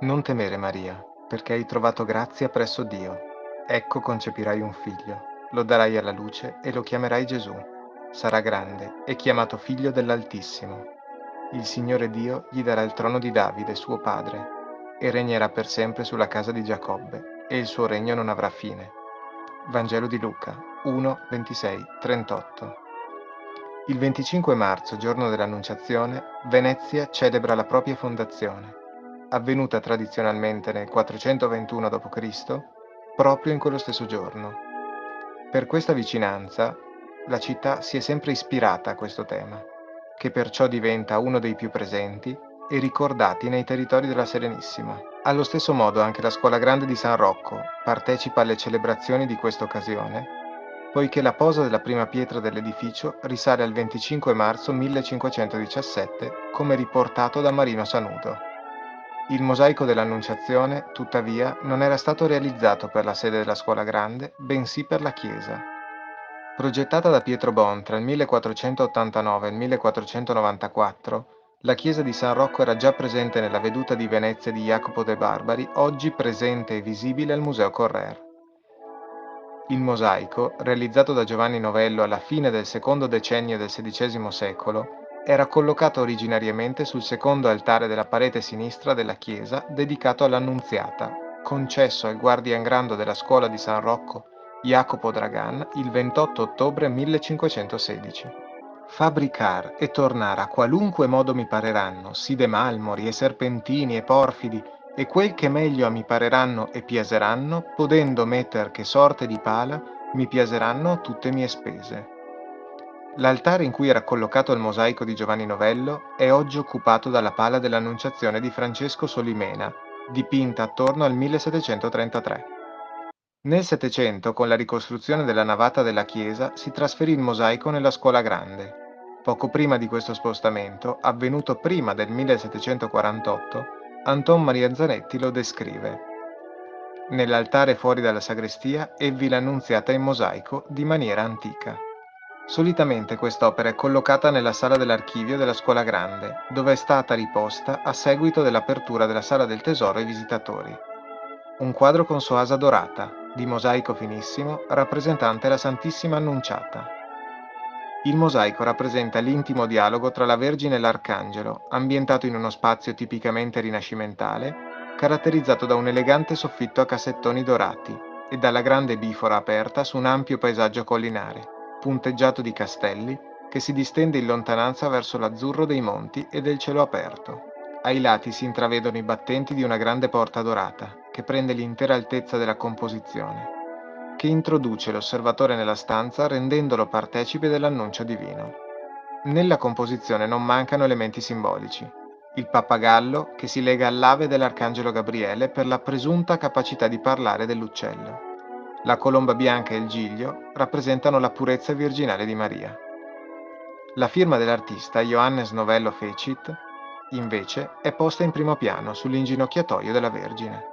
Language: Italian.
Non temere, Maria, perché hai trovato grazia presso Dio. Ecco concepirai un figlio, lo darai alla luce e lo chiamerai Gesù. Sarà grande e chiamato figlio dell'Altissimo. Il Signore Dio gli darà il trono di Davide, suo padre, e regnerà per sempre sulla casa di Giacobbe, e il suo regno non avrà fine. Vangelo di Luca 1, 26, 38. Il 25 marzo, giorno dell'Annunciazione, Venezia celebra la propria fondazione, avvenuta tradizionalmente nel 421 d.C., proprio in quello stesso giorno. Per questa vicinanza, la città si è sempre ispirata a questo tema, che perciò diventa uno dei più presenti e ricordati nei territori della Serenissima. Allo stesso modo anche la Scuola Grande di San Rocco partecipa alle celebrazioni di questa occasione, poiché la posa della prima pietra dell'edificio risale al 25 marzo 1517, come riportato da Marino Sanudo. Il mosaico dell'Annunciazione, tuttavia, non era stato realizzato per la sede della Scuola Grande, bensì per la chiesa. Progettata da Pietro Bon tra il 1489 e il 1494, la chiesa di San Rocco era già presente nella veduta di Venezia di Jacopo de' Barbari, oggi presente e visibile al Museo Correr. Il mosaico, realizzato da Giovanni Novello alla fine del secondo decennio del XVI secolo, era collocato originariamente sul secondo altare della parete sinistra della chiesa dedicato all'Annunziata, concesso al guardian grande della scuola di San Rocco, Jacopo Dragan, il 28 ottobre 1516. Fabbricar e tornare a qualunque modo mi pareranno, sì de malmori e serpentini e porfidi, e quel che meglio a mi pareranno e piaseranno, podendo metter che sorte di pala, mi piaseranno tutte mie spese. L'altare in cui era collocato il mosaico di Giovanni Novello è oggi occupato dalla pala dell'Annunciazione di Francesco Solimena, dipinta attorno al 1733. Nel Settecento, con la ricostruzione della navata della chiesa, si trasferì il mosaico nella Scuola Grande. Poco prima di questo spostamento, avvenuto prima del 1748, Anton Maria Zanetti lo descrive. Nell'altare fuori dalla sagrestia ebbi l'Annunziata in mosaico di maniera antica. Solitamente quest'opera è collocata nella sala dell'archivio della Scuola Grande, dove è stata riposta a seguito dell'apertura della Sala del Tesoro ai visitatori. Un quadro con soasa dorata, di mosaico finissimo, rappresentante la Santissima Annunciata. Il mosaico rappresenta l'intimo dialogo tra la Vergine e l'Arcangelo, ambientato in uno spazio tipicamente rinascimentale, caratterizzato da un elegante soffitto a cassettoni dorati e dalla grande bifora aperta su un ampio paesaggio collinare, punteggiato di castelli, che si distende in lontananza verso l'azzurro dei monti e del cielo aperto. Ai lati si intravedono i battenti di una grande porta dorata, che prende l'intera altezza della composizione, che introduce l'osservatore nella stanza rendendolo partecipe dell'annuncio divino. Nella composizione non mancano elementi simbolici. Il pappagallo che si lega all'ave dell'arcangelo Gabriele per la presunta capacità di parlare dell'uccello. La colomba bianca e il giglio rappresentano la purezza virginale di Maria. La firma dell'artista Johannes Novello Fecit, invece, è posta in primo piano sull'inginocchiatoio della Vergine.